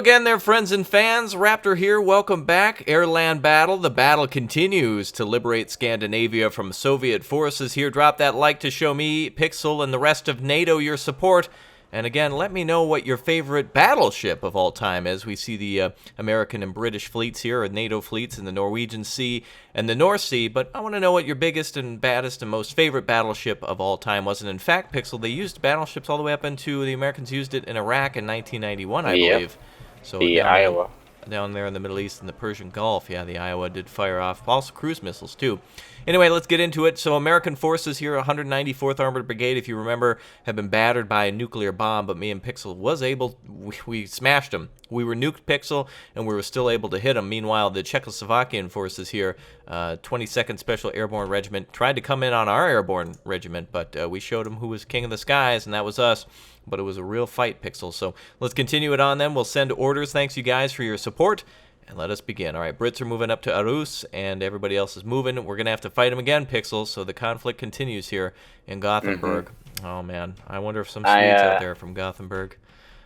again there, friends and fans. Raptor here. Welcome back. AirLand battle. The battle continues to liberate Scandinavia from Soviet forces here. Drop that like to show me, Pixel, and the rest of NATO your support. And again, let me know what your favorite battleship of all time is. We see the American and British fleets here, or NATO fleets in the Norwegian Sea and the North Sea. But I want to know what your biggest and baddest and most favorite battleship of all time was. And in fact, Pixel, they used battleships all the way up into, the Americans used it in Iraq in 1991, I believe. So the Iowa. Down there in the Middle East and the Persian Gulf. Yeah, the Iowa did fire off. Also cruise missiles, too. Anyway, let's get into it. So American forces here, 194th Armored Brigade, if you remember, have been battered by a nuclear bomb, but me and Pixel was able, we smashed them. We were nuked, Pixel, and we were still able to hit them. Meanwhile, the Czechoslovakian forces here, 22nd Special Airborne Regiment, tried to come in on our airborne regiment, but we showed them who was king of the skies, and that was us. But it was a real fight, Pixel. So let's continue it on then. We'll send orders. Thanks, you guys, for your support. And let us begin. All right, Brits are moving up to Arus, and everybody else is moving. We're going to have to fight them again, Pixel, so the conflict continues here in Gothenburg. Oh, man. I wonder if some Swedes out there from Gothenburg.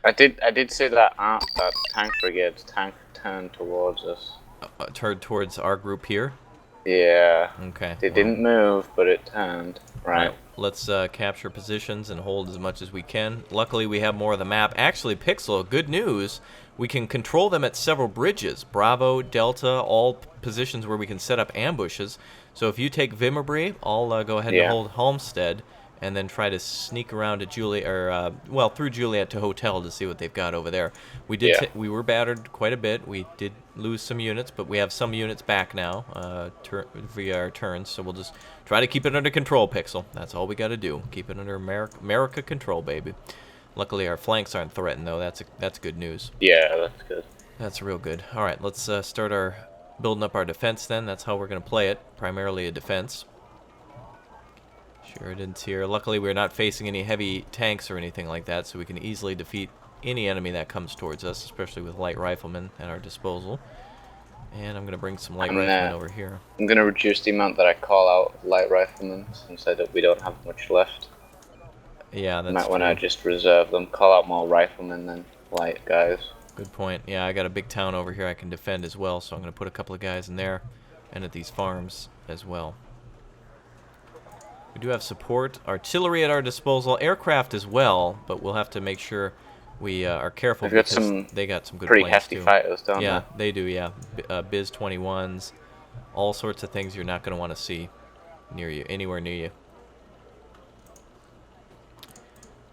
I did say that that tank brigade's tank turned towards us. Turned towards our group here? Yeah. Okay. It didn't move, but it turned. Right. Let's capture positions and hold as much as we can. Luckily, we have more of the map. Actually, Pixel, good news. We can control them at several bridges. Bravo, Delta, all positions where we can set up ambushes. So if you take Vimmerbury, I'll go ahead and hold Halmstad, and then try to sneak around to Juliet, or well, through Juliet to Hotel to see what they've got over there. We did. We were battered quite a bit. We did lose some units, but we have some units back now via our turns. So we'll just try to keep it under control, Pixel. That's all we got to do. Keep it under America control, baby. Luckily, our flanks aren't threatened, though. That's good news. Yeah, that's good. That's real good. All right, let's start our building up our defense then. That's how we're going to play it. Primarily a defense. Sheridan's here. Luckily, we're not facing any heavy tanks or anything like that, so we can easily defeat any enemy that comes towards us, especially with light riflemen at our disposal. And I'm going to bring some light riflemen over here. I'm going to reduce the amount that I call out light riflemen, since we don't have much left. Yeah, that's might want to just reserve them. Call out more riflemen than light guys. Good point. Yeah, I got a big town over here I can defend as well, so I'm going to put a couple of guys in there and at these farms as well. We do have support, artillery at our disposal, aircraft as well, but we'll have to make sure we are careful because they got some good pretty planes hefty too. fighters, don't they? Yeah, they do, yeah. Biz 21s, all sorts of things you're not going to want to see near you, anywhere near you.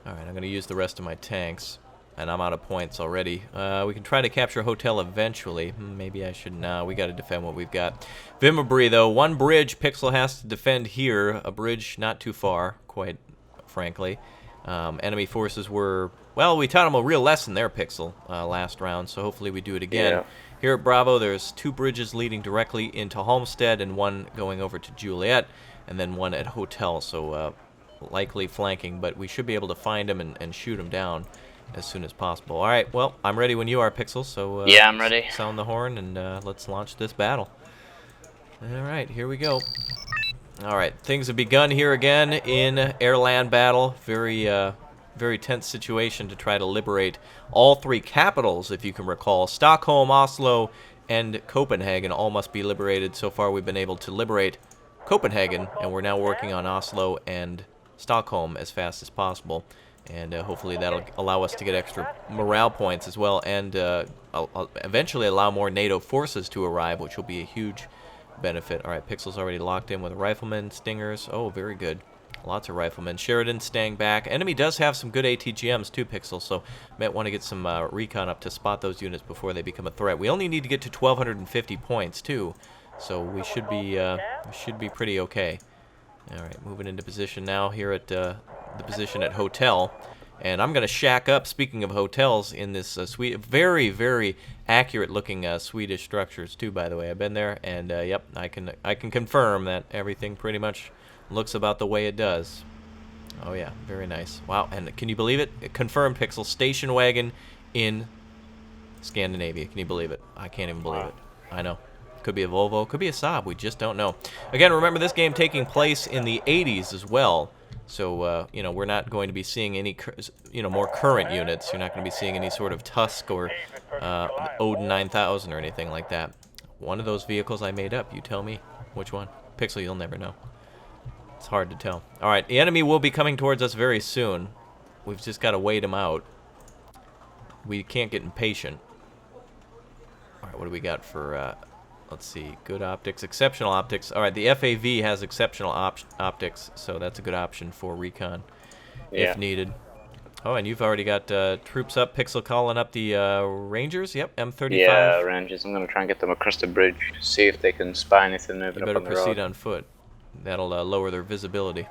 Alright, I'm going to use the rest of my tanks, and I'm out of points already. We can try to capture a hotel eventually. Maybe I should. No, we got to defend what we've got. Vimmerbury, though, one bridge Pixel has to defend here. A bridge not too far, quite frankly. Enemy forces were, well, we taught them a real lesson there, Pixel, last round, so hopefully we do it again. Yeah. Here at Bravo, there's two bridges leading directly into Halmstad, and one going over to Juliet, and then one at Hotel, so likely flanking, but we should be able to find them and shoot them down as soon as possible. All right, well, I'm ready when you are, Pixel, so yeah, I'm ready. Sound the horn, and let's launch this battle. All right, here we go. All right, things have begun here again in AirLand battle. Very tense situation to try to liberate all three capitals, if you can recall. Stockholm, Oslo, and Copenhagen all must be liberated. So far, we've been able to liberate Copenhagen, and we're now working on Oslo and Stockholm as fast as possible, and hopefully that'll allow us to get extra morale points as well, and eventually allow more NATO forces to arrive, which will be a huge benefit. All right, Pixel's already locked in with riflemen, stingers. Oh, very good. Lots of riflemen. Sheridan staying back. Enemy does have some good ATGMs too, Pixel, so might want to get some recon up to spot those units before they become a threat. We only need to get to 1,250 points too, so we should be pretty okay. All right, moving into position now here at the position at Hotel. And I'm going to shack up, speaking of hotels, in this very, very accurate-looking Swedish structures, too, by the way. I've been there, and, yep, I can confirm that everything pretty much looks about the way it does. Oh, yeah, very nice. Wow, and can you believe it? Confirmed, Pixel, station wagon in Scandinavia. Can you believe it? I can't even believe it. I know. Could be a Volvo, could be a Saab, we just don't know. Again, remember this game taking place in the 80s as well, So, you know, we're not going to be seeing any, you know, more current units. You're not going to be seeing any sort of Tusk or Odin 9000 or anything like that. One of those vehicles I made up. You tell me which one. Pixel, you'll never know. It's hard to tell. All right, the enemy will be coming towards us very soon. We've just got to wait him out. We can't get impatient. All right, what do we got for... let's see, good optics, exceptional optics. All right, the FAV has exceptional optics, so that's a good option for recon if needed. Oh, and you've already got troops up. Pixel calling up the Rangers. Yep, M35. Yeah, Rangers. I'm going to try and get them across the bridge, see if they can spy anything moving up on the road. You better proceed on foot. That'll lower their visibility.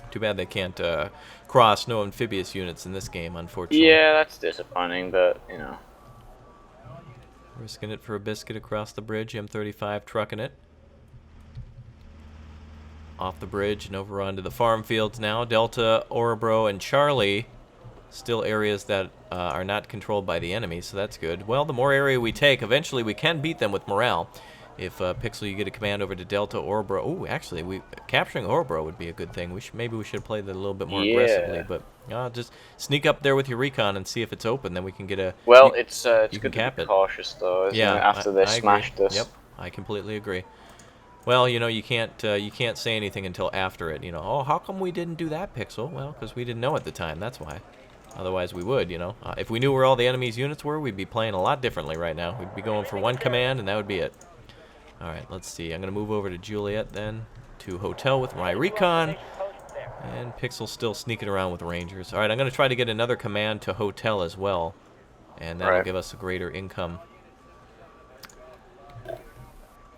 Too bad they can't cross no amphibious units in this game, unfortunately. Yeah, that's disappointing, but, you know. Risking it for a biscuit across the bridge. M35 trucking it. Off the bridge and over onto the farm fields now. Delta, Orebro, and Charlie. Still areas that are not controlled by the enemy, so that's good. Well, the more area we take, eventually we can beat them with morale. If Pixel, you get a command over to Delta, Orebro. Oh, actually, capturing Orebro would be a good thing. Maybe we should play that a little bit more aggressively, but just sneak up there with your recon and see if it's open. Then we can get a. Well, it's you good can to be cautious though, isn't it? Yeah, After they smashed agree. us. Yep, I completely agree. Well, you know, you can't say anything until after it. You know, oh, how come we didn't do that, Pixel? Well, because we didn't know at the time. That's why. Otherwise, we would. You know, if we knew where all the enemy's units were, we'd be playing a lot differently right now. We'd be going for one command, and that would be it. All right, let's see. I'm going to move over to Juliet then, to Hotel with my recon. And Pixel's still sneaking around with Rangers. All right, I'm going to try to get another command to Hotel as well. And that'll give us a greater income.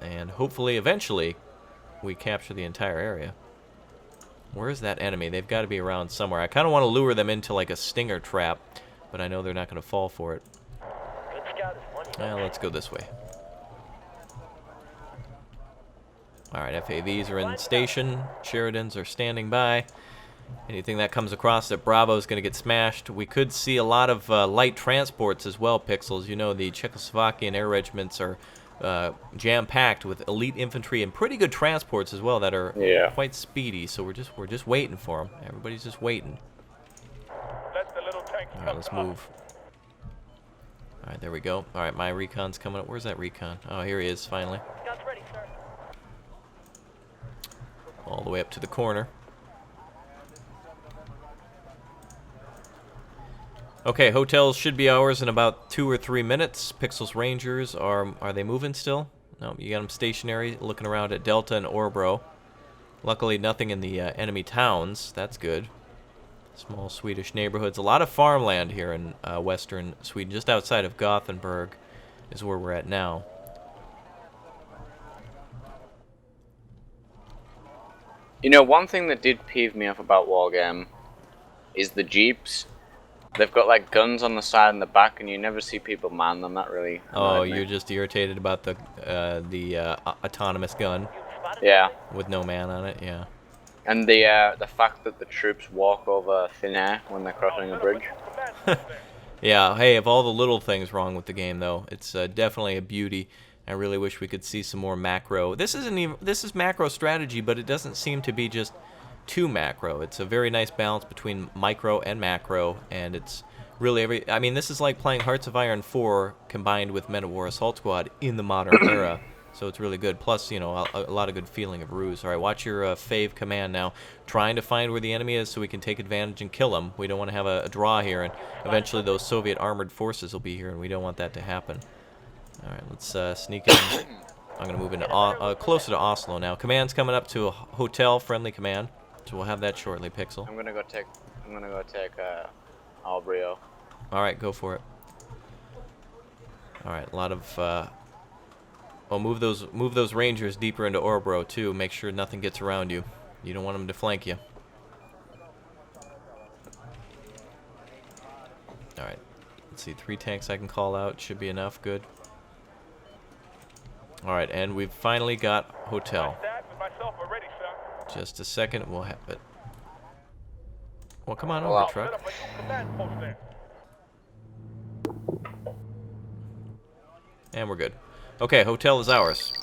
And hopefully, eventually, we capture the entire area. Where is that enemy? They've got to be around somewhere. I kind of want to lure them into like a stinger trap, but I know they're not going to fall for it. Well, let's go this way. Alright, FAVs are in station. Sheridans are standing by. Anything that comes across at Bravo is going to get smashed. We could see a lot of light transports as well, Pixels. You know, the Czechoslovakian air regiments are jam-packed with elite infantry and pretty good transports as well that are quite speedy. So we're just waiting for them. Everybody's just waiting. Alright, let's move. Alright, there we go. Alright, my recon's coming up. Where's that recon? Oh, here he is, finally. All the way up to the corner. Okay, hotels should be ours in about 2 or 3 minutes. Pixel's Rangers are they moving still? No, you got them stationary, looking around at Delta and Orebro. Luckily, nothing in the enemy towns. That's good. Small Swedish neighborhoods. A lot of farmland here in western Sweden, just outside of Gothenburg, is where we're at now. You know, one thing that did peeve me off about Wargame is the Jeeps. They've got like guns on the side and the back, and you never see people man them. That really. Oh, you're just irritated about the autonomous gun. Yeah. With no man on it, yeah. And the fact that the troops walk over thin air when they're crossing a bridge. Yeah. Hey, of all the little things wrong with the game, though, it's definitely a beauty. I really wish we could see some more macro. This is macro strategy, but it doesn't seem to be just too macro. It's a very nice balance between micro and macro, and it's really I mean, this is like playing Hearts of Iron 4 combined with Men of War Assault Squad in the modern era. So it's really good. Plus, you know, a lot of good feeling of ruse. All right, watch your fave command now. Trying to find where the enemy is so we can take advantage and kill him. We don't want to have a draw here, and eventually those Soviet armored forces will be here, and we don't want that to happen. All right, let's sneak in. I'm going to move into closer to Oslo now. Command's coming up to a hotel, friendly command. So we'll have that shortly, Pixel. I'm going to go take Albrio. All right, go for it. All right, a lot of oh, move those Rangers deeper into Orebro too. Make sure nothing gets around you. You don't want them to flank you. All right. Let's see, 3 tanks I can call out. Should be enough. Good. All right, and we've finally got hotel. Just a second, we'll have it. Well, come on over, truck. And we're good. Okay, hotel is ours.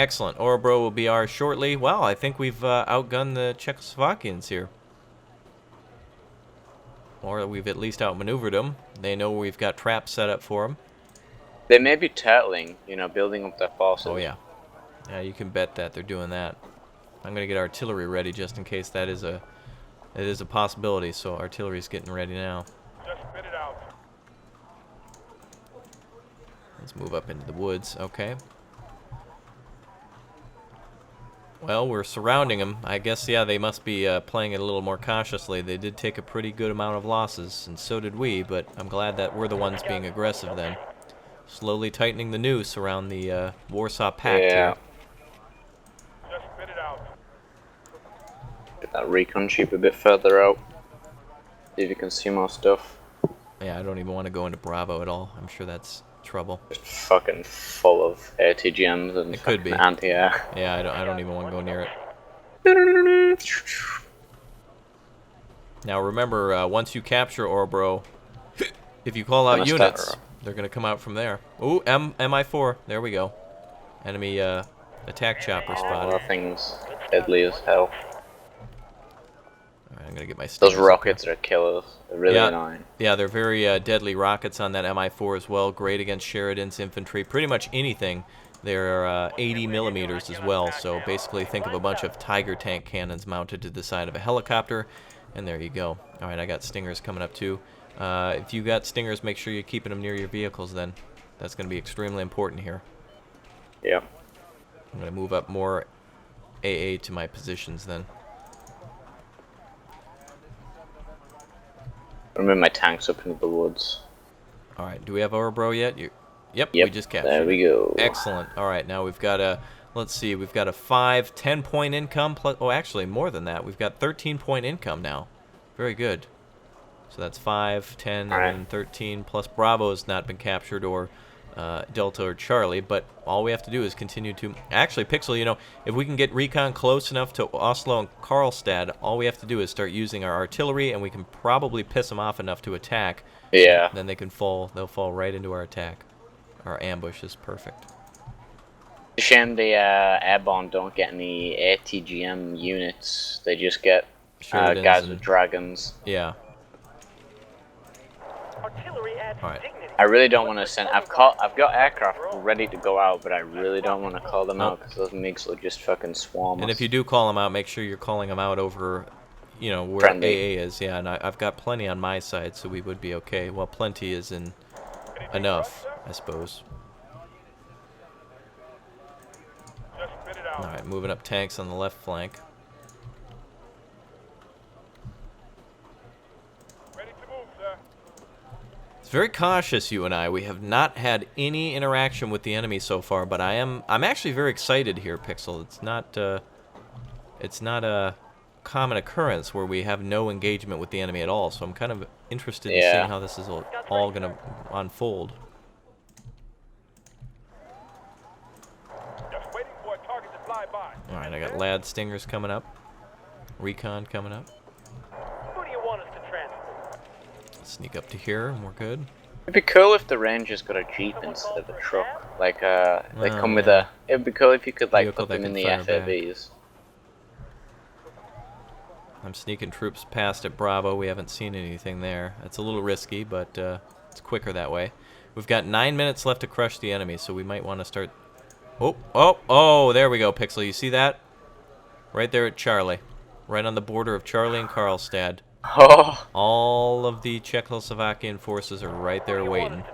Excellent. Orebro will be ours shortly. Wow, I think we've outgunned the Czechoslovakians here. Or we've at least outmaneuvered them. They know we've got traps set up for them. They may be turtling, you know, building up their forces. Oh, yeah. Yeah, you can bet that they're doing that. I'm going to get artillery ready just in case that is a possibility. So artillery's getting ready now. Just spit it out. Let's move up into the woods. Okay. Well, we're surrounding them. I guess, yeah, they must be playing it a little more cautiously. They did take a pretty good amount of losses, and so did we, but I'm glad that we're the ones being aggressive then. Slowly tightening the noose around the Warsaw Pact here. Just spit it out. Get that recon ship a bit further out. See if you can see more stuff. Yeah, I don't even want to go into Bravo at all. I'm sure that's trouble. Just fucking full of ATGMs and It could be. anti-air. Yeah, I don't even want to go near it. Now remember, once you capture Orebro, if you call out units, they're going to come out from there. Ooh, MI4. There we go. Enemy attack chopper spotted. That thing's deadly as hell. Alright, I'm going to get my Those rockets are killers. They're really annoying. Yeah, they're very deadly rockets on that MI4 as well. Great against Sheridan's infantry. Pretty much anything. They're 80 millimeters as well. So basically think of a bunch of Tiger tank cannons mounted to the side of a helicopter. And there you go. Alright, I got Stingers coming up too. If you got Stingers, make sure you're keeping them near your vehicles then. That's going to be extremely important here. Yeah. I'm going to move up more AA to my positions then. I'm moving my tanks up into the woods. Alright, do we have Orebro yet? Yep, we just captured. There we go. Excellent. Alright, now we've got a, let's see, we've got a 10 point income plus, oh actually more than that. We've got 13 point income now. Very good. So that's 5, 10, and then 13, plus Bravo has not been captured, or Delta or Charlie, but all we have to do is continue to... Actually, Pixel, you know, if we can get recon close enough to Oslo and Karlstad, all we have to do is start using our artillery, and we can probably piss them off enough to attack. Yeah. Then they can fall, they'll fall right into our attack. Our ambush is perfect. It's a shame the airborne don't get any ATGM units. They just get guys with dragons. Yeah. Alright. I really don't want to send. I've got aircraft ready to go out, but I really don't want to call them out because those MiGs will just fucking swarm us. And if you do call them out, make sure you're calling them out over, you know, where Friendly. AA is. Yeah, and I've got plenty on my side, so we would be okay. Well, plenty is in enough, I suppose. Just spit it out. All right, moving up tanks on the left flank. Ready to move, sir. It's very cautious, you and I. We have not had any interaction with the enemy so far, but I'm actually very excited here, Pixel. It's not a common occurrence where we have no engagement with the enemy at all, so I'm kind of interested in seeing how this is all going to unfold. Just waiting for a target to fly by. All right, I got Lad Stingers coming up. Recon coming up. Who do you want us to transport? Sneak up to here, and we're good. It'd be cool if the Rangers got a Jeep instead of a truck. Like, they come with a... It'd be cool if you could, like, Vehicle put them that in can the fire back. FAVs. I'm sneaking troops past at Bravo. We haven't seen anything there. It's a little risky, but it's quicker that way. We've got 9 minutes left to crush the enemy, so we might want to start... Oh, there we go, Pixel. You see that? Right there at Charlie. Right on the border of Charlie and Karlstad. Oh! All of the Czechoslovakian forces are right there waiting.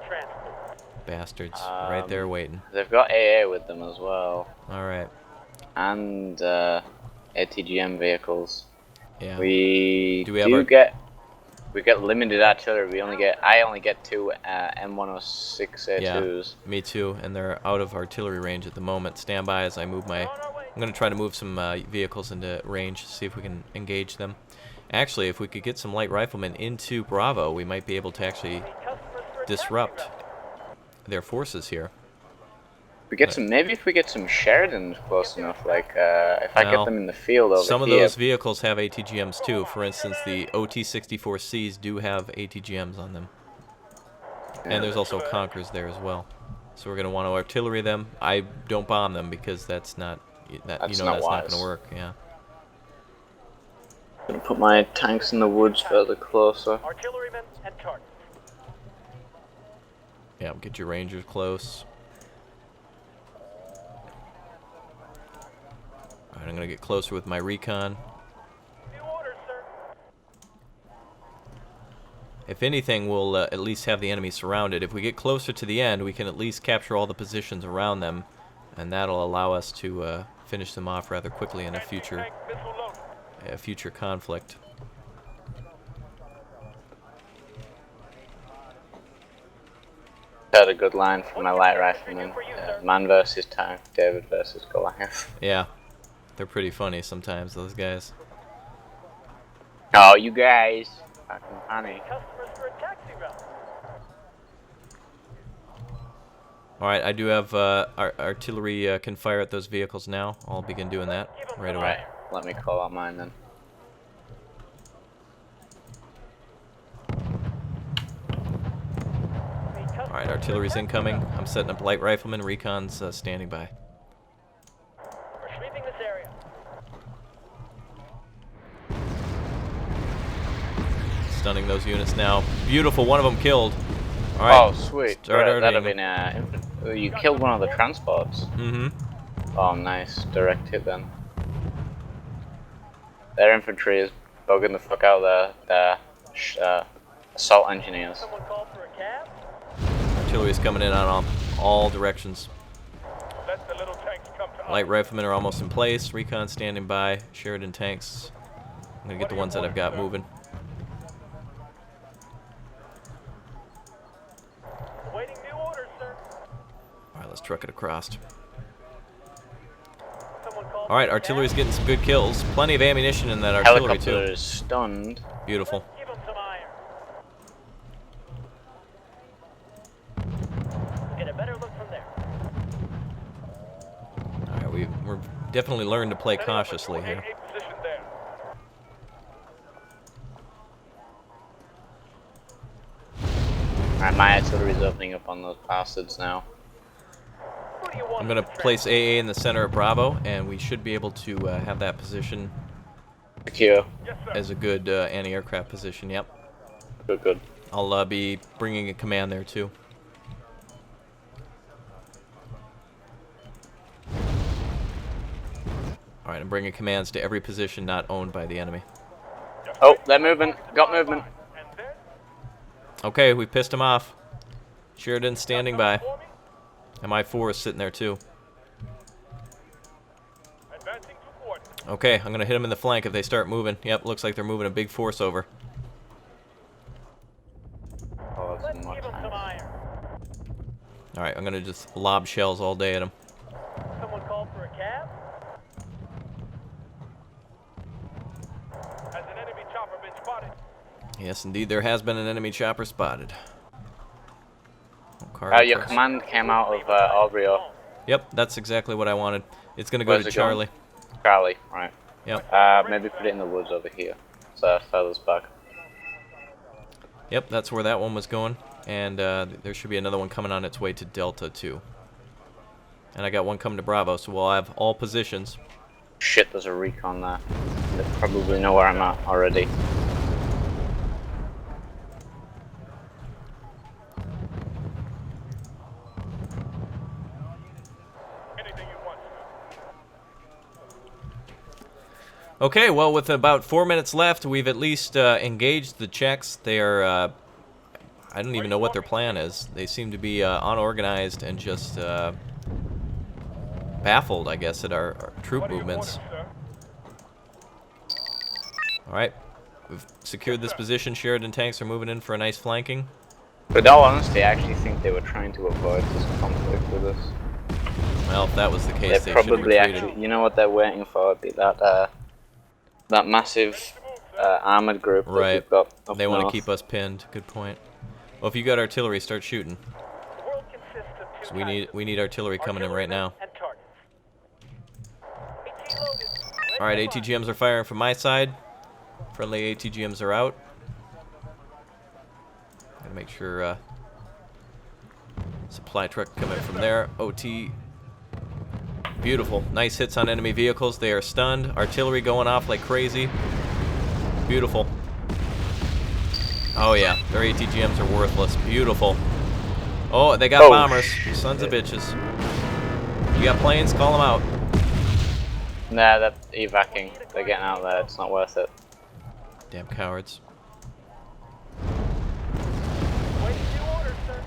Bastards. Right there waiting. They've got AA with them as well. Alright. And, ATGM vehicles. Yeah. We get limited artillery. I only get 2 M106 A2s. Yeah, me too. And they're out of artillery range at the moment. Stand by as I move my... I'm going to try to move some vehicles into range, see if we can engage them. Actually, if we could get some light riflemen into Bravo, we might be able to actually disrupt their forces here. Maybe if we get some Sheridans close enough, like if I get them in the field over here. Some of those vehicles have ATGMs too. For instance, the OT-64Cs do have ATGMs on them. And there's also Conquerors there as well. So we're gonna want to artillery them. I don't bomb them because that's not That's that's not not wise. gonna work. Yeah. Gonna put my tanks in the woods further closer. Artillerymen and targets. Yeah. Get your rangers close. All right. I'm gonna get closer with my recon. New orders, sir. If anything, we'll at least have the enemy surrounded. If we get closer to the end, we can at least capture all the positions around them, and that'll allow us to finish them off rather quickly in a future Anti-tank missile loaded. conflict. Had a good line from my light rifleman. Man versus tank, David versus Goliath. Yeah, they're pretty funny sometimes, those guys. Oh, you guys. Fucking funny. Customers for a taxi route. All right, I do have artillery can fire at those vehicles now. I'll begin doing that right away. Right, let me call out mine then. All right, artillery's incoming. I'm setting up light riflemen. Recon's standing by. We're sweeping this area. Stunning those units now. Beautiful, one of them killed. All right. Oh, sweet. Start Right, that'd arting have been you killed one of the transports. Mm-hmm. Oh, nice. Direct hit then. Their infantry is bugging the fuck out of their assault engineers. Someone called for a cab. Artillery's coming in on all directions. Let the little tanks come to us. Light riflemen are almost in place. Recon standing by. Sheridan tanks. I'm gonna get the ones that I've got moving. Awaiting new orders, sir. All right, let's truck it across. Someone called All right, for a artillery's cab. getting some good kills. Plenty of ammunition in that artillery Helicopter too. is stunned. Beautiful. Give them some iron. Get a better look from there. All right, we're definitely learning to play Setting up a cautiously here. 288 position there. Alright, my artillery's opening up on those bastards now. Who do you want I'm gonna us to place transport? AA in the center of Bravo, and we should be able to have that position Secure. Yes, sir. as a good anti-aircraft position. Yep. Good, good. I'll be bringing a command there too. All right, I'm bringing commands to every position not owned by the enemy. Oh, they're moving. Got movement. And then, Okay, we pissed him off. Sheridan standing by. for me, MI4 is sitting there too. advancing to coordinates. Okay, I'm gonna hit them in the flank if they start moving. Yep, looks like they're moving a big force over. Oh, Let's some more give them some tanks. iron. All right, I'm gonna just lob shells all day at them. Someone called for a cab. Has an enemy chopper been spotted? Yes, indeed, there has been an enemy chopper spotted. Oh, cargo Your trucks. command came out of Albrio. Yep, that's exactly what I wanted. It's gonna go Where's to it going? Charlie. Charlie, right. Yep. Maybe put it in the woods over here. So furthest back. Yep, that's where that one was going. And there should be another one coming on its way to Delta too. And I got one coming to Bravo, so we'll have all positions. Shit, there's a recon there. They probably know where I'm at already. Anything you want, sir. Okay, well, with about 4 minutes left, we've at least engaged the Czechs. They are, I don't even know what their plan is. They seem to be unorganized and just baffled, I guess, at our troop What do you movements. want, sir? All right, we've secured this position. Sheridan tanks are moving in for a nice flanking. But in all honesty, I actually think they were trying to avoid this conflict with us. Well, if that was the case, They they should have probably retreated. actually, you know what they're waiting for? It'd be that massive armored group that Right. we've got up They want to north. keep us pinned. Good point. Well, if you got artillery, start shooting. The world consists of two So kinds we need artillery coming in right now. and targets. AT loaded. Ready All right, to fire. ATGMs are firing from my side. Friendly ATGMs are out. Gotta make sure Supply truck coming from there. OT. Beautiful. Nice hits on enemy vehicles. They are stunned. Artillery going off like crazy. Beautiful. Oh yeah, their ATGMs are worthless. Beautiful. Oh, they got bombers. Sons of bitches. You got planes? Call them out. Nah, they're evacing. They're getting out there. It's not worth it. Damn cowards. Waiting new orders, sir.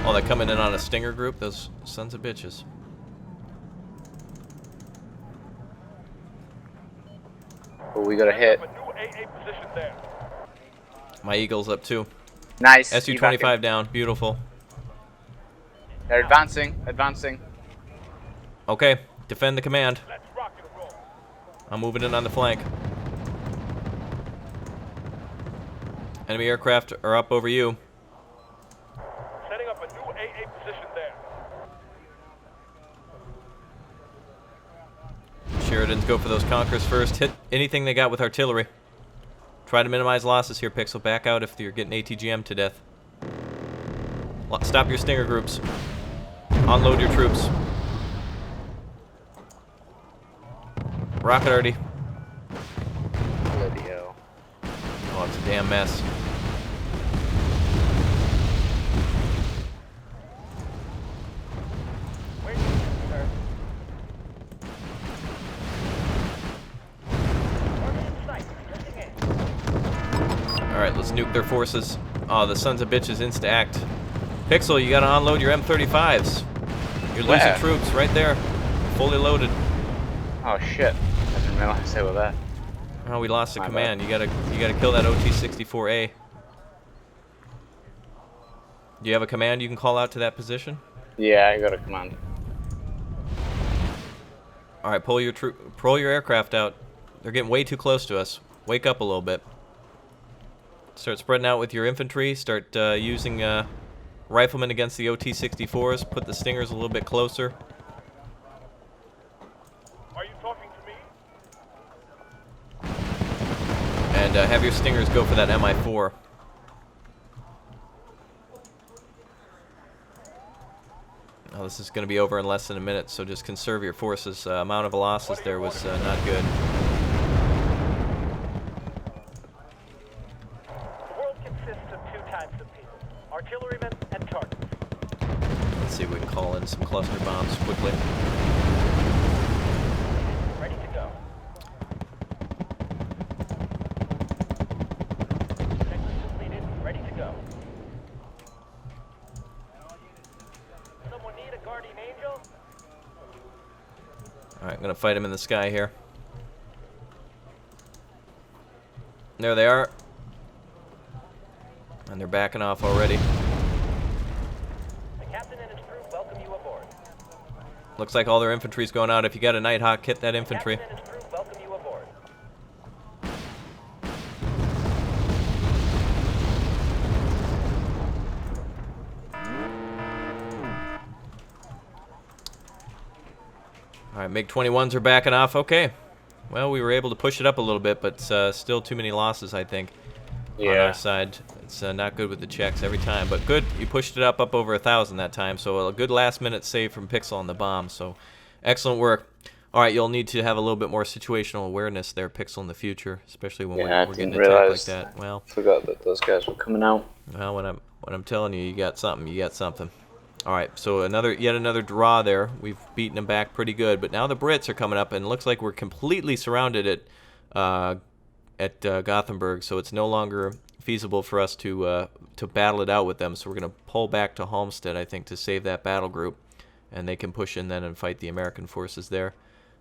Oh, they're coming in on a Stinger group? Those sons of bitches. Oh, we got a hit. A new AA position there. My Eagle's up too. Nice. SU-25 evacing. down. Beautiful. They're advancing. Advancing. Okay, defend the command. Let's rock and roll. I'm moving in on the flank. Enemy aircraft are up over you. Setting up a new AA position there. Sheridans go for those Conquerors first. Hit anything they got with artillery. Try to minimize losses here, Pixel. Back out if you're getting ATGM to death. Stop your Stinger groups. Unload your troops. Rocket arty. Bloody hell. Oh, it's a damn mess. Waiting, sir. Target in sight. Pressing in. Alright, let's nuke their forces. Oh, the sons of bitches insta-act. Pixel, you gotta unload your M35s. You're losing Where? troops right there. Fully loaded. Oh shit. I didn't realize they were there. Oh, we lost a My command. You gotta kill that OT-64A. Do you have a command you can call out to that position? Yeah, I got a command. All right, pull your aircraft out. They're getting way too close to us. Wake up a little bit. Start spreading out with your infantry. Start using riflemen against the OT-64s. Put the Stingers a little bit closer. Are you talking to me? And have your Stingers go for that Mi-4. Oh, this is going to be over in less than a minute, so just conserve your forces. Amount of losses there was not good. The world consists of two types of people. Artillerymen and targets. Let's see if we can call in some cluster bombs quickly. Ready to go. Checklist completed. Ready to go. Someone need a guardian angel? Alright, I'm going to fight them in the sky here. There they are. And they're backing off already. The captain and his crew welcome you aboard. Looks like all their infantry's going out. If you got a Nighthawk, hit that infantry. Captain and his crew welcome you aboard. Alright, MiG-21s are backing off. Okay. Well, we were able to push it up a little bit, but still too many losses, I think, on our side. It's not good with the checks every time, but good. You pushed it up over 1,000 that time, so a good last-minute save from Pixel on the bomb, so excellent work. Alright, you'll need to have a little bit more situational awareness there, Pixel, in the future, especially when we're getting attacked like that. Well, Forgot that those guys were coming out. well, when I'm telling you, you got something, you got something. All right, so yet another draw there. We've beaten them back pretty good, but now the Brits are coming up, and it looks like we're completely surrounded at Gothenburg. So it's no longer feasible for us to battle it out with them. So we're going to pull back to Halmstad, I think, to save that battle group, and they can push in then and fight the American forces there.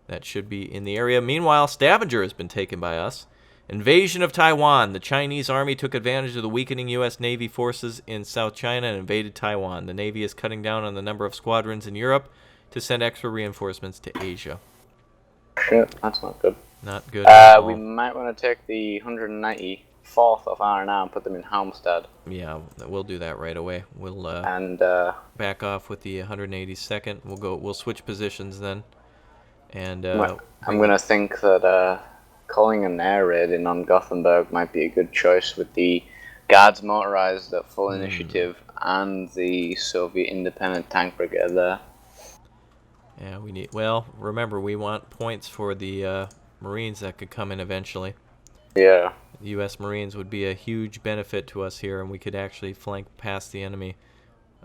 That should be in the area. Meanwhile, Stavanger has been taken by us. Invasion of Taiwan. The Chinese army took advantage of the weakening U.S. Navy forces in South China and invaded Taiwan. The Navy is cutting down on the number of squadrons in Europe to send extra reinforcements to Asia. Shit, that's not good. Not good at all. We might want to take the 194th off R&R and put them in Halmstad. Yeah, we'll do that right away. We'll And back off with the 182nd. We'll switch positions then. And I'm gonna think that calling an air raid in on Gothenburg might be a good choice with the Guards motorized at full initiative, and the Soviet Independent Tank Brigade there. Yeah, we need. Well, remember, we want points for the Marines that could come in eventually. Yeah. The U.S. Marines would be a huge benefit to us here, and we could actually flank past the enemy.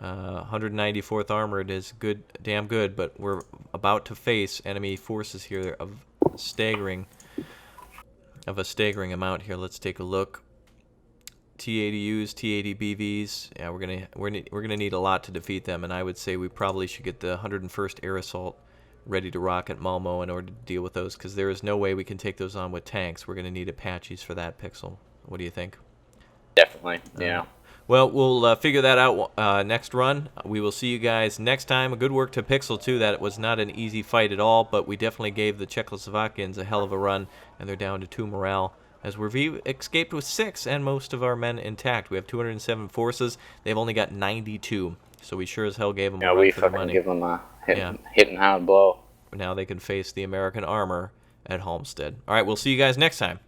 194th Armored is good, damn good, but we're about to face enemy forces here of a staggering amount here. Let's take a look. T-80Us, T-80BVs. Yeah, we're gonna need a lot to defeat them, and I would say we probably should get the 101st Air Assault ready to rock at Malmo in order to deal with those, because there is no way we can take those on with tanks. We're gonna need Apaches for that, Pixel. What do you think? Definitely. Yeah. Well, we'll figure that out next run. We will see you guys next time. Good work to Pixel, too. That it was not an easy fight at all, but we definitely gave the Czechoslovakians a hell of a run, and they're down to 2 morale, as we've escaped with 6 and most of our men intact. We have 207 forces. They've only got 92, so we sure as hell gave them a Yeah, run we for their fucking money. give them a Yeah. hitting hard blow. Now they can face the American armor at Halmstead. All right, we'll see you guys next time.